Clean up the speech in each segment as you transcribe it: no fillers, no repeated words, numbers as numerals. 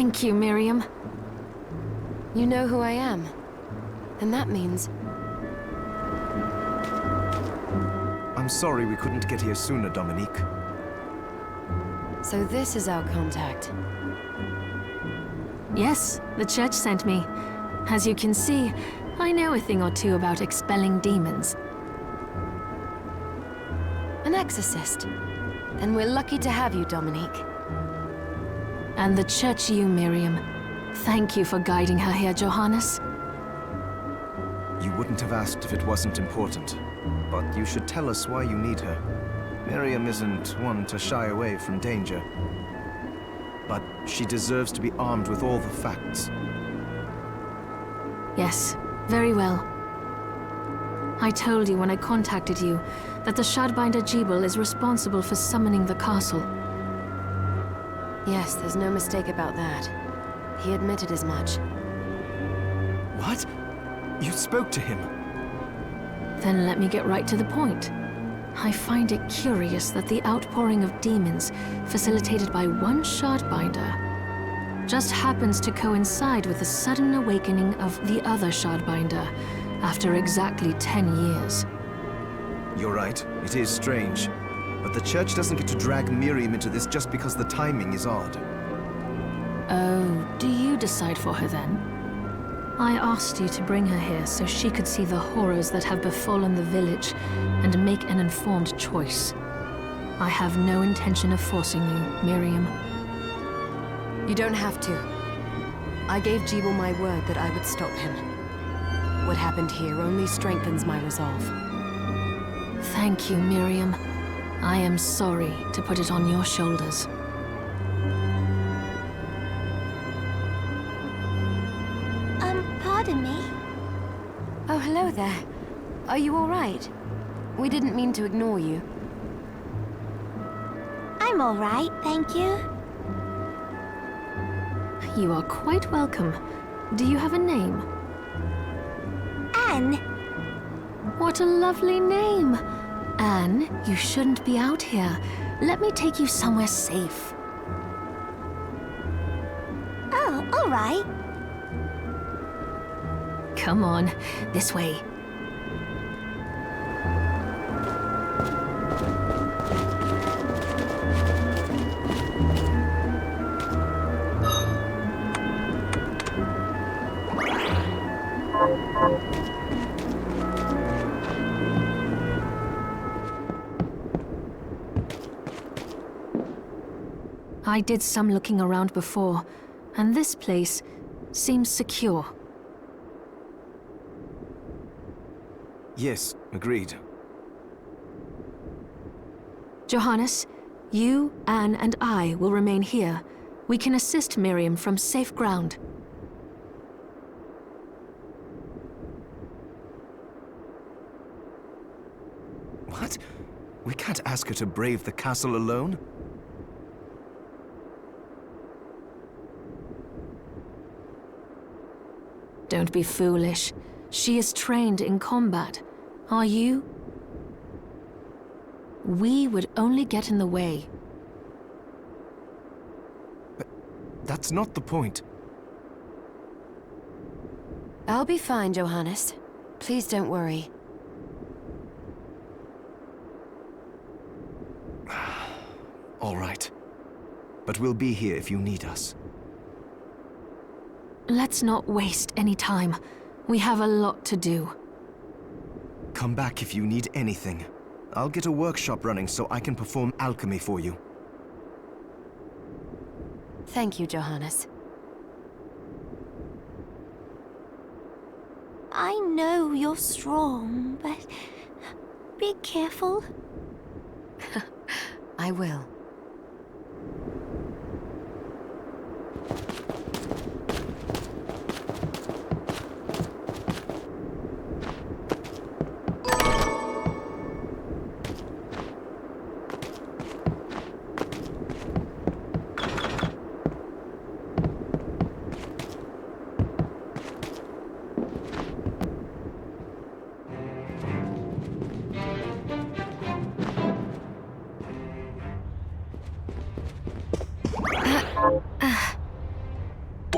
Thank you, Miriam. You know who I am. And that means... I'm sorry we couldn't get here sooner, Dominique. So this is our contact. Yes, the church sent me. As you can see, I know a thing or two about expelling demons. An exorcist. And we're lucky to have you, Dominique. And the church you, Miriam. Thank you for guiding her here, Johannes. You wouldn't have asked if it wasn't important. But you should tell us why you need her. Miriam isn't one to shy away from danger. But she deserves to be armed with all the facts. Yes, very well. I told you when I contacted you that the Shardbinder Jebel is responsible for summoning the castle. Yes, there's no mistake about that. He admitted as much. What? You spoke to him? Then let me get right to the point. I find it curious that the outpouring of demons, facilitated by one Shardbinder, just happens to coincide with the sudden awakening of the other Shardbinder, after exactly 10 years. You're right, it is strange. But the church doesn't get to drag Miriam into this just because the timing is odd. Oh, do you decide for her then? I asked you to bring her here so she could see the horrors that have befallen the village and make an informed choice. I have no intention of forcing you, Miriam. You don't have to. I gave Jebel my word that I would stop him. What happened here only strengthens my resolve. Thank you, Miriam. I am sorry to put it on your shoulders. Pardon me? Oh, hello there. Are you all right? We didn't mean to ignore you. I'm all right, thank you. You are quite welcome. Do you have a name? Anne. What a lovely name! Anne, you shouldn't be out here. Let me take you somewhere safe. Oh, all right. Come on, this way. I did some looking around before, and this place seems secure. Yes, agreed. Johannes, you, Anne, and I will remain here. We can assist Miriam from safe ground. What? We can't ask her to brave the castle alone? Don't be foolish. She is trained in combat. Are you? We would only get in the way. But that's not the point. I'll be fine, Johannes. Please don't worry. All right. But we'll be here if you need us. Let's not waste any time. We have a lot to do. Come back if you need anything. I'll get a workshop running so I can perform alchemy for you. Thank you, Johannes. I know you're strong, but be careful. I will.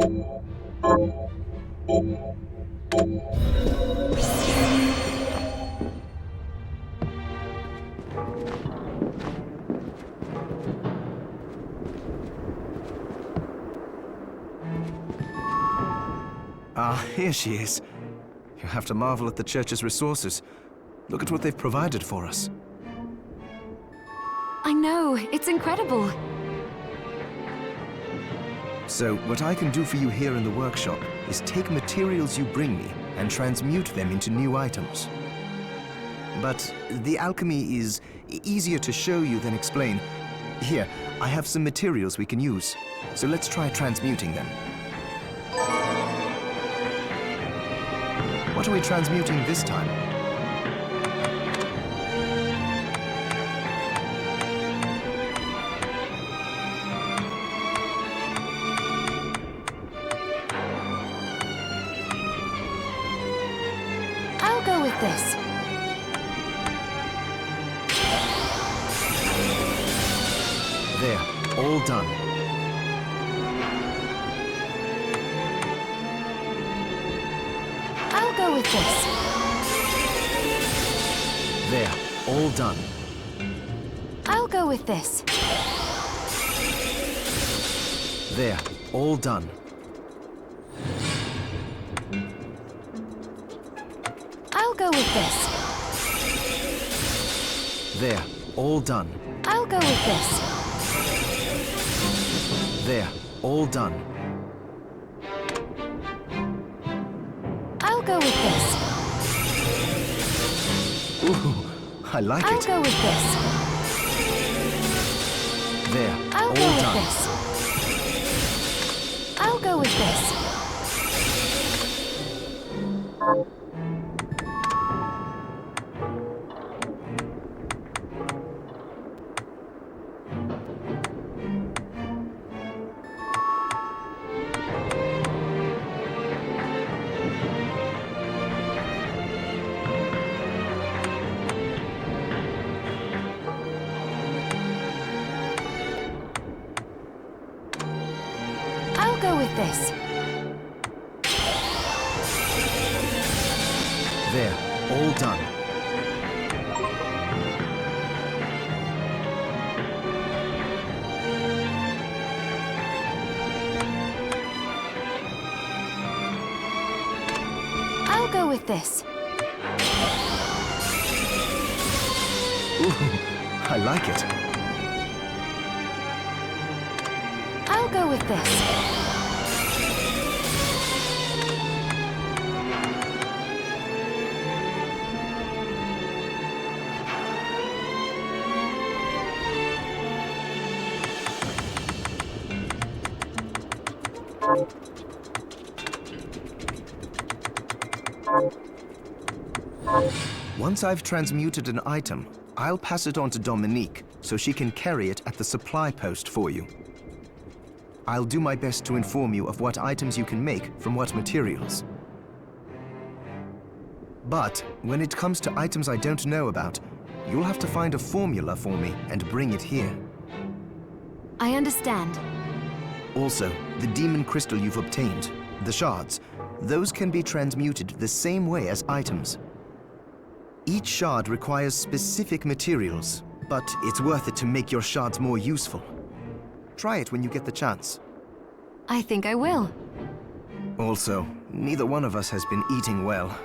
Ah, here she is. You have to marvel at the church's resources. Look at what they've provided for us. I know, it's incredible. So, what I can do for you here in the workshop is take materials you bring me and transmute them into new items. But the alchemy is easier to show you than explain. Here, I have some materials we can use, so let's try transmuting them. What are we transmuting this time? I'll go with this. There, all done. I'll go with this. There, all done. I'll go with this. There, all done. I'll go with this. There, all done. I'll go with this. There, all done. I'll go with this. Ooh, I like I'll it. go with this. There, I'll all go with done. this. I'll go with this. I'll go with this. There, all done. I'll go with this. Ooh, I like it. I'll go with this. Once I've transmuted an item, I'll pass it on to Dominique so she can carry it at the supply post for you. I'll do my best to inform you of what items you can make from what materials. But when it comes to items I don't know about, you'll have to find a formula for me and bring it here. I understand. Also, the demon crystal you've obtained, the shards, those can be transmuted the same way as items. Each shard requires specific materials, but it's worth it to make your shards more useful. Try it when you get the chance. I think I will. Also, neither one of us has been eating well.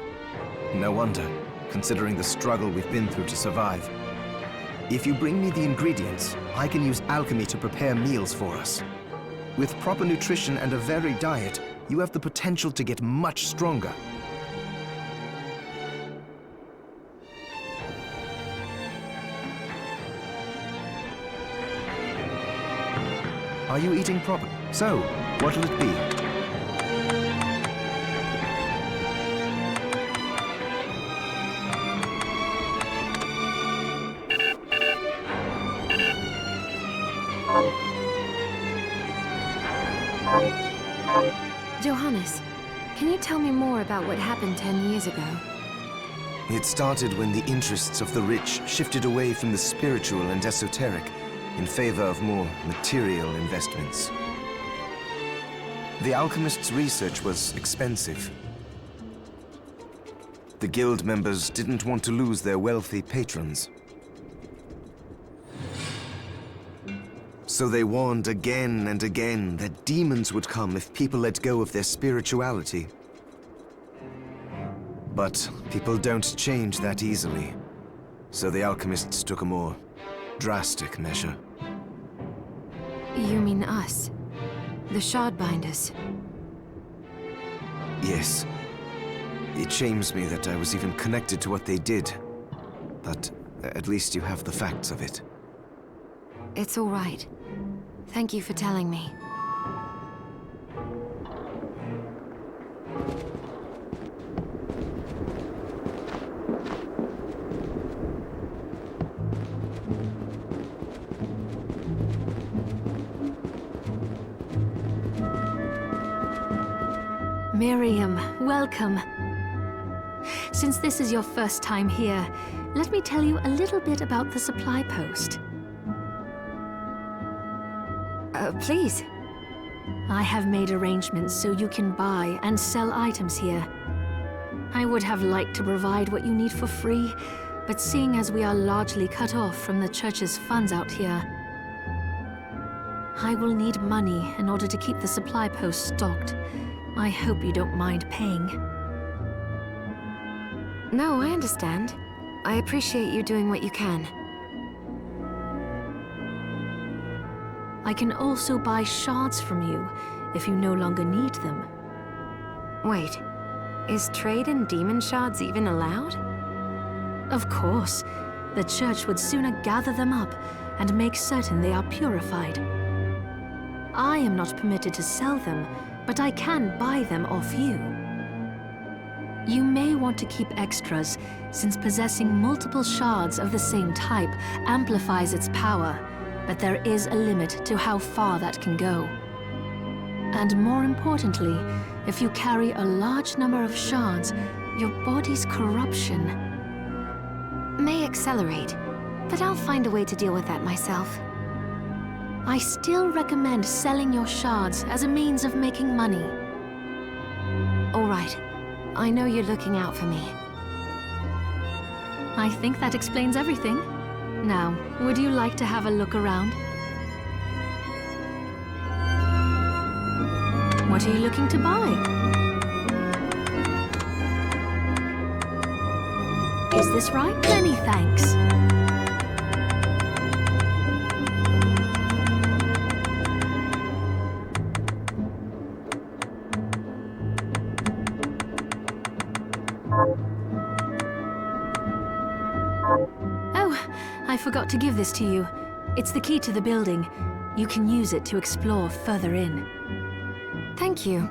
No wonder, considering the struggle we've been through to survive. If you bring me the ingredients, I can use alchemy to prepare meals for us. With proper nutrition and a varied diet, you have the potential to get much stronger. Are you eating proper? So, what'll it be? Johannes, can you tell me more about what happened 10 years ago? It started when the interests of the rich shifted away from the spiritual and esoteric in favor of more material investments. The alchemist's research was expensive. The guild members didn't want to lose their wealthy patrons. So they warned again and again that demons would come if people let go of their spirituality. But people don't change that easily. So the alchemists took a more drastic measure. You mean us? The Shardbinders? Yes. It shames me that I was even connected to what they did. But at least you have the facts of it. It's all right. Thank you for telling me. Miriam, welcome. Since this is your first time here, let me tell you a little bit about the supply post. Please. I have made arrangements so you can buy and sell items here. I would have liked to provide what you need for free, but seeing as we are largely cut off from the church's funds out here, I will need money in order to keep the supply post stocked. I hope you don't mind paying. No, I understand. I appreciate you doing what you can. I can also buy shards from you if you no longer need them. Wait, is trade in demon shards even allowed? Of course. The church would sooner gather them up and make certain they are purified. I am not permitted to sell them, but I can buy them off you. You may want to keep extras, since possessing multiple shards of the same type amplifies its power, but there is a limit to how far that can go. And more importantly, if you carry a large number of shards, your body's corruption May accelerate, but I'll find a way to deal with that myself. I still recommend selling your shards as a means of making money. All right. I know you're looking out for me. I think that explains everything. Now, would you like to have a look around? What are you looking to buy? Is this right? Many thanks. Oh, I forgot to give this to you. It's the key to the building. You can use it to explore further in. Thank you.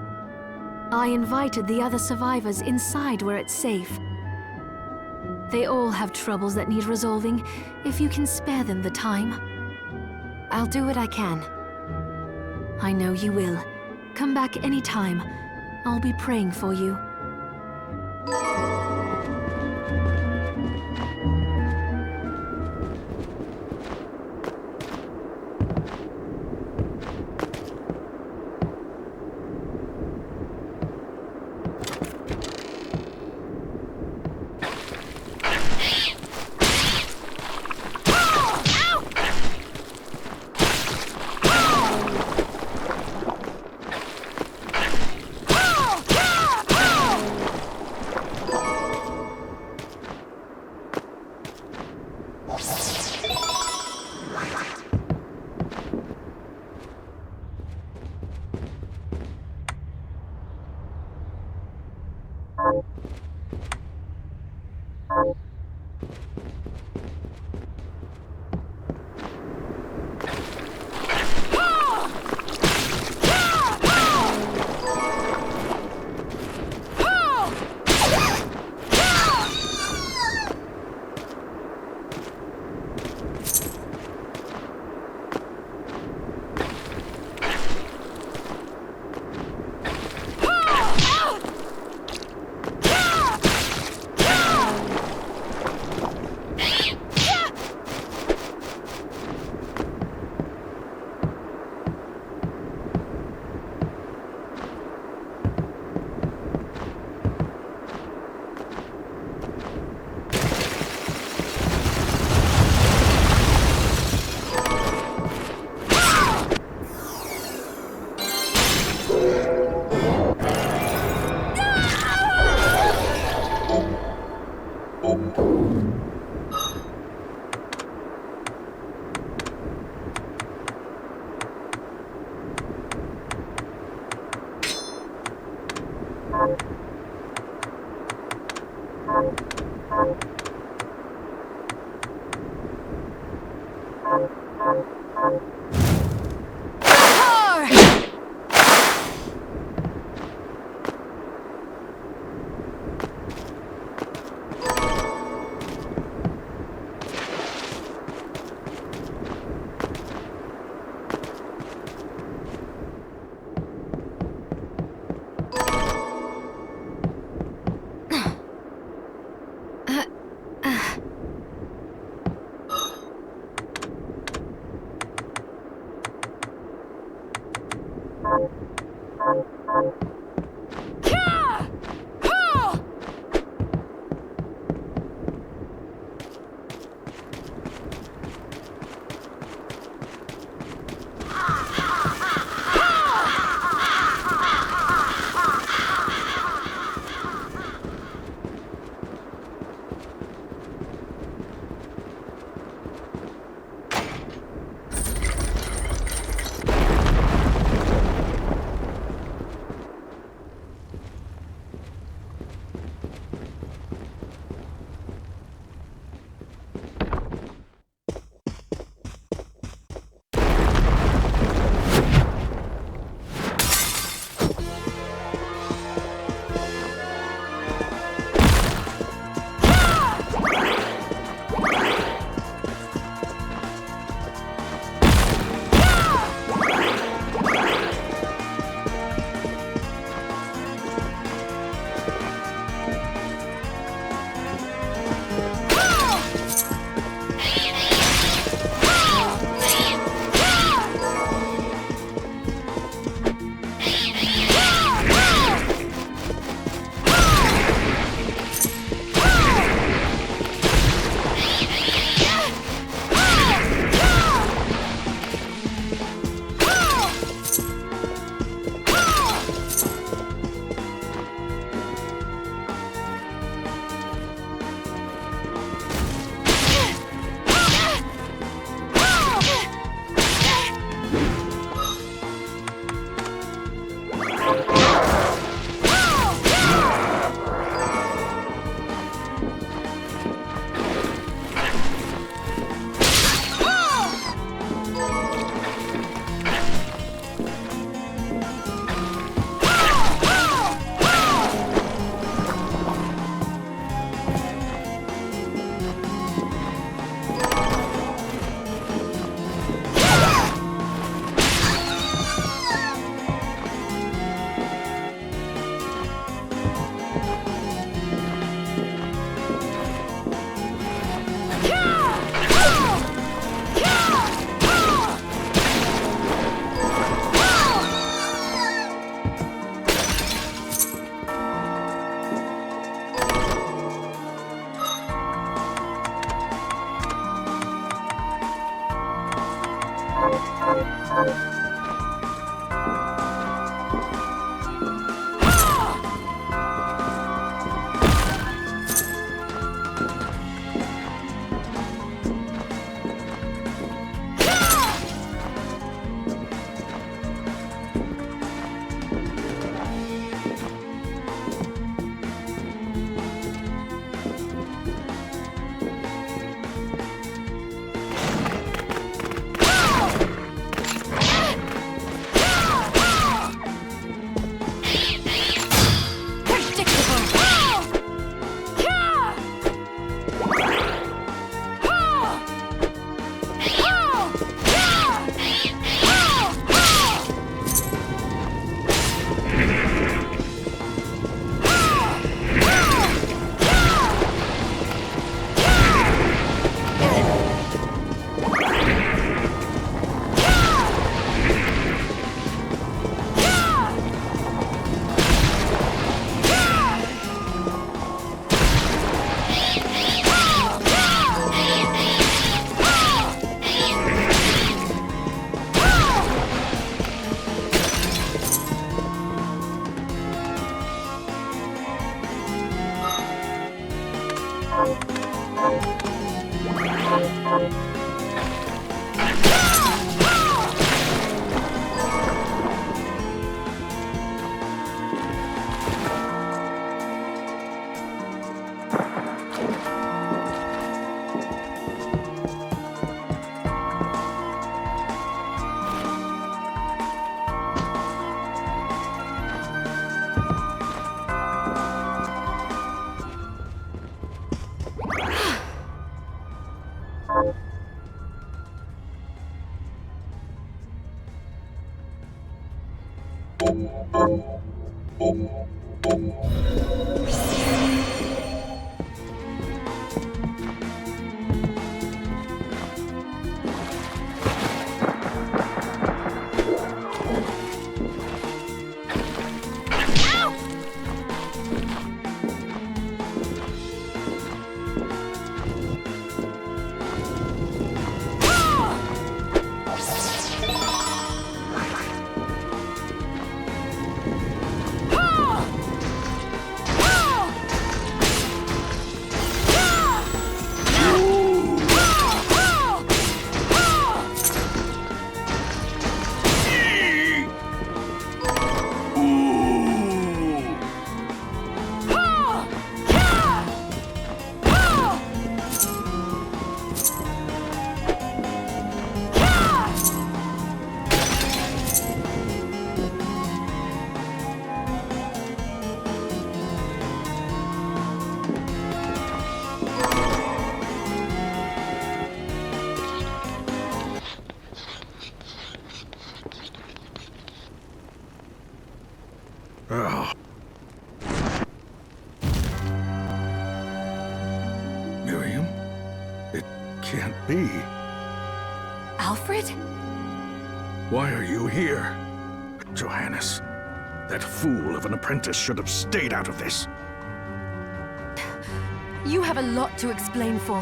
I invited the other survivors inside where it's safe. They all have troubles that need resolving, if you can spare them the time. I'll do what I can. I know you will. Come back anytime. I'll be praying for you. Miriam? It can't be. Alfred? Why are you here? Johannes, that fool of an apprentice should have stayed out of this. You have a lot to explain for.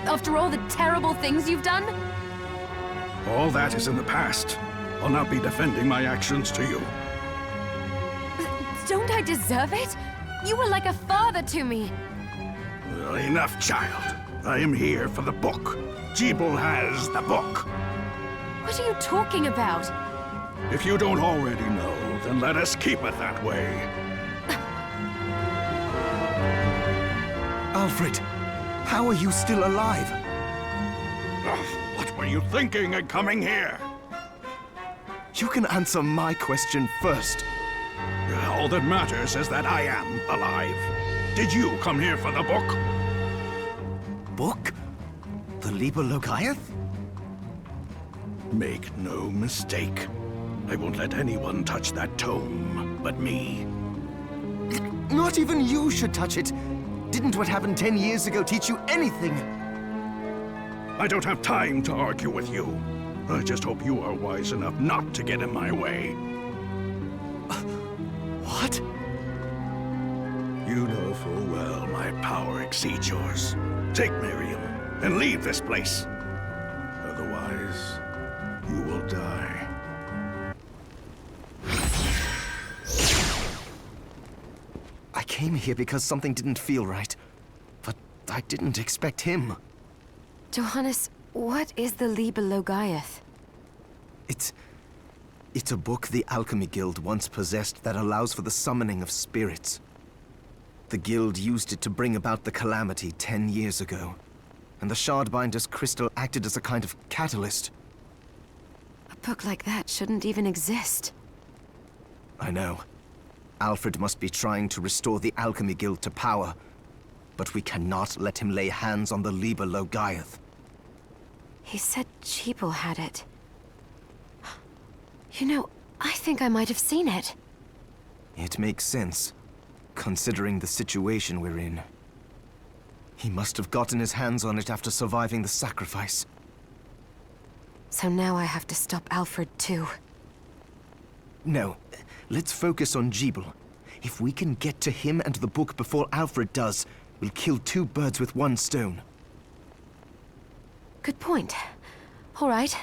After all the terrible things you've done? All that is in the past. I'll not be defending my actions to you. Don't I deserve it? You were like a father to me. Well, enough, child. I am here for the book. Jeeble has the book. What are you talking about? If you don't already know, then let us keep it that way. Alfred, how are you still alive? What were you thinking in coming here? You can answer my question first. All that matters is that I am alive. Did you come here for the book? Book? The Liber Logaeth? Make no mistake. I won't let anyone touch that tome but me. Not even you should touch it. Didn't what happened 10 years ago teach you anything? I don't have time to argue with you. I just hope you are wise enough not to get in my way. What? You know full well my power exceeds yours. Take Miriam and leave this place. Otherwise, you will die. I came here because something didn't feel right. But I didn't expect him. Johannes, what is the Liber Logaeth? It's a book the Alchemy Guild once possessed that allows for the summoning of spirits. The Guild used it to bring about the calamity 10 years ago. And the Shardbinder's crystal acted as a kind of catalyst. A book like that shouldn't even exist. I know. Alfred must be trying to restore the Alchemy Guild to power. But we cannot let him lay hands on the Liber Logaeth. He said Jeeble had it. You know, I think I might have seen it. It makes sense, considering the situation we're in. He must have gotten his hands on it after surviving the sacrifice. So now I have to stop Alfred too. No, let's focus on Jeeble. If we can get to him and the book before Alfred does, we'll kill two birds with one stone. Good point. All right.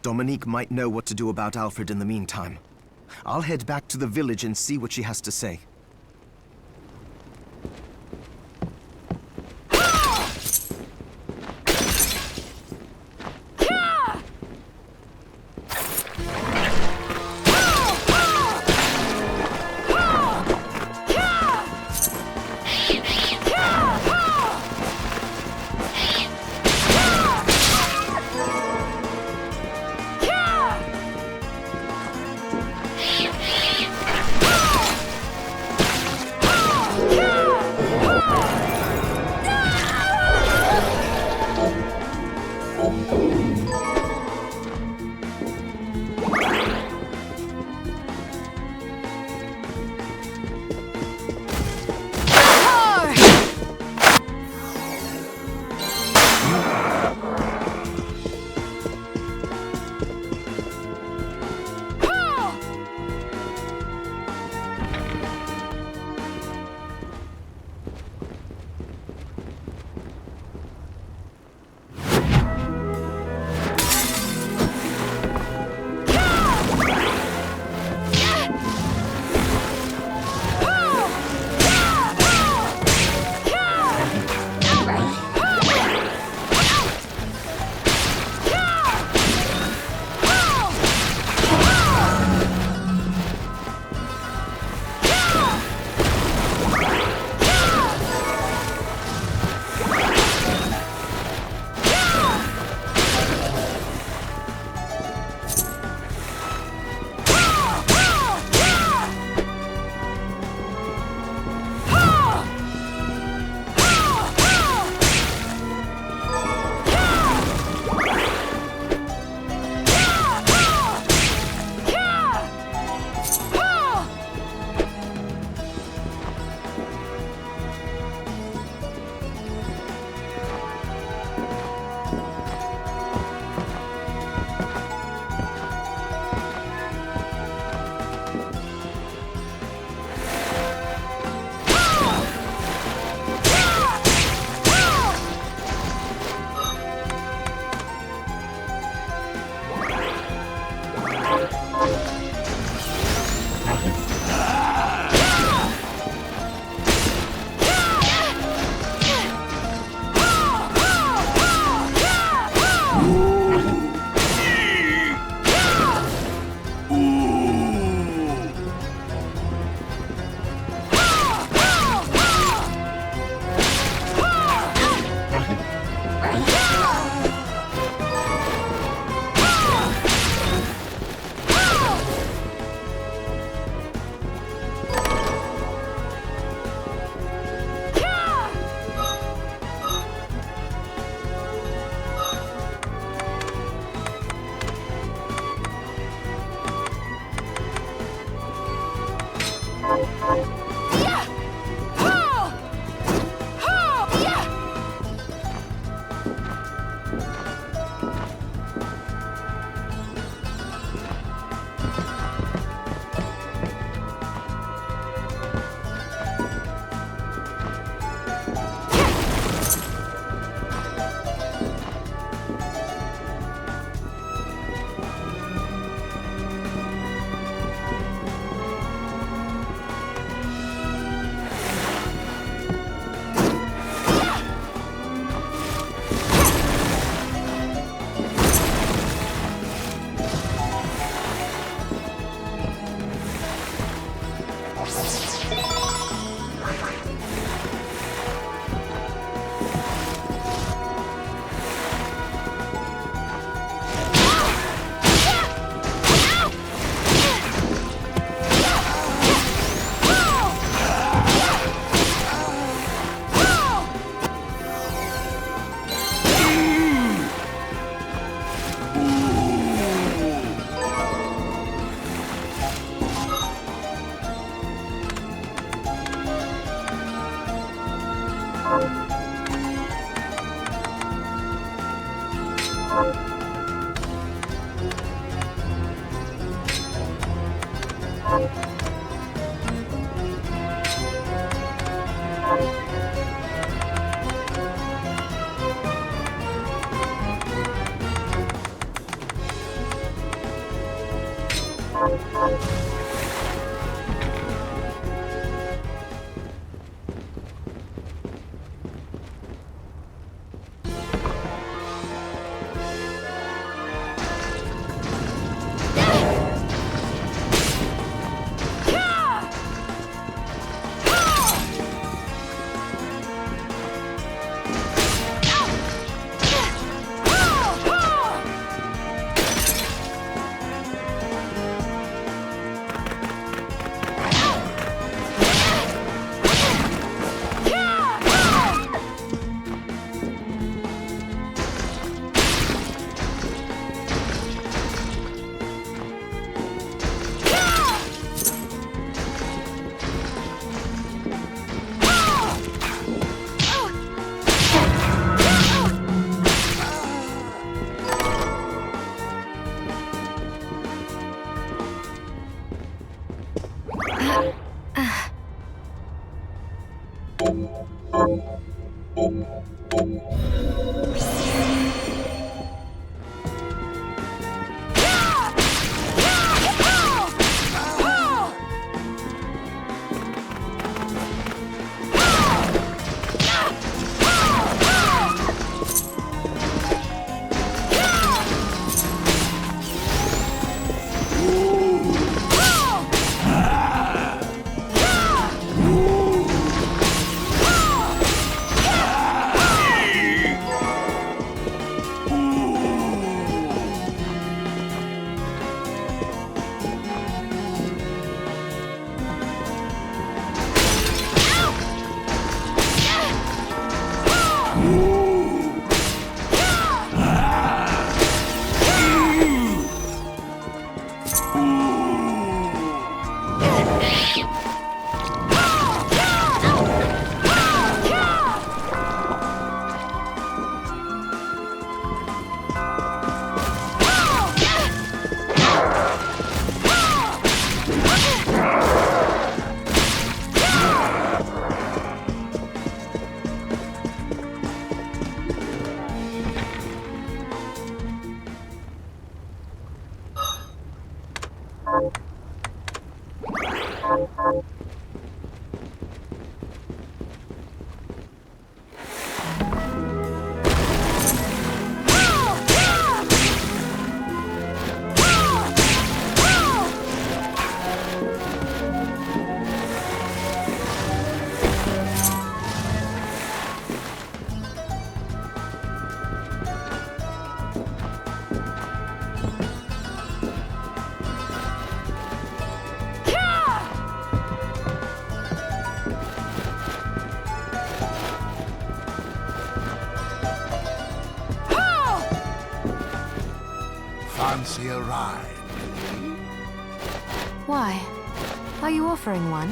Dominique might know what to do about Alfred in the meantime. I'll head back to the village and see what she has to say. Fancy a ride? Why? Are you offering one?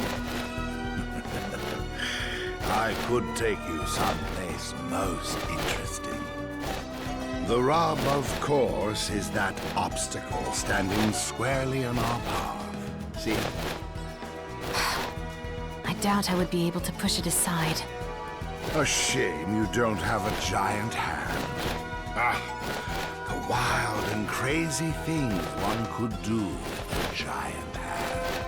I could take you someplace most interesting. The rub, of course, is that obstacle standing squarely in our path. See? I doubt I would be able to push it aside. A shame you don't have a giant hand. Ah, the wild and crazy things one could do with a giant hand.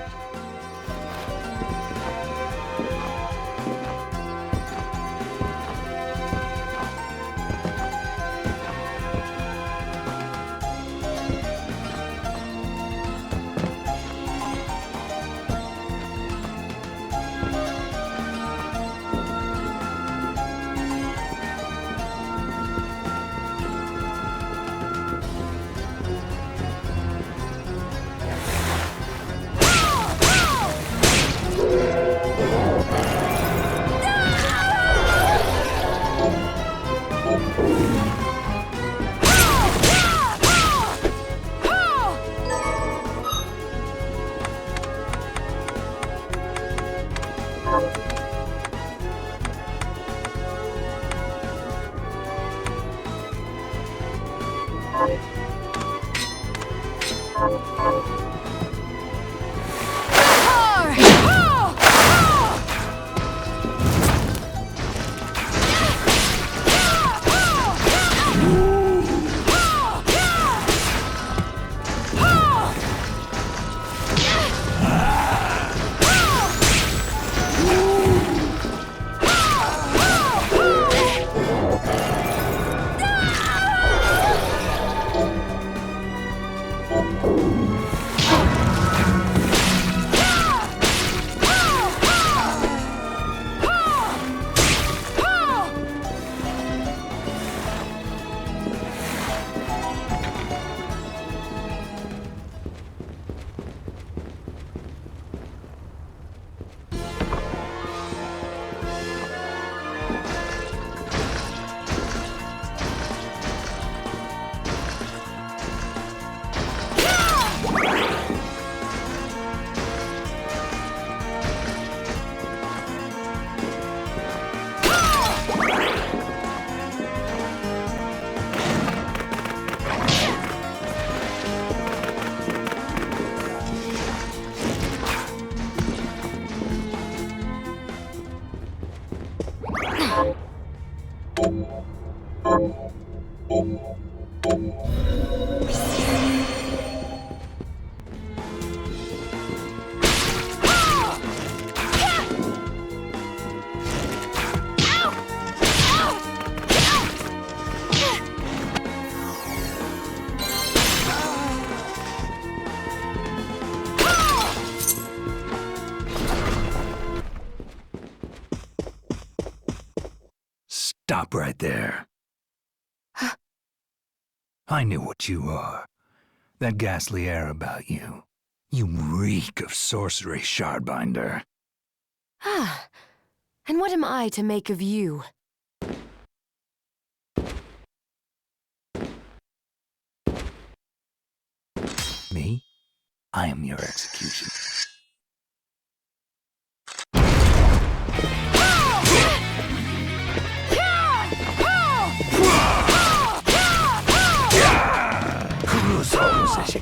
Stop right there. I knew what you are. That ghastly air about you. You reek of sorcery, Shardbinder. Ah, and what am I to make of you? Me? I am your executioner. Somos ese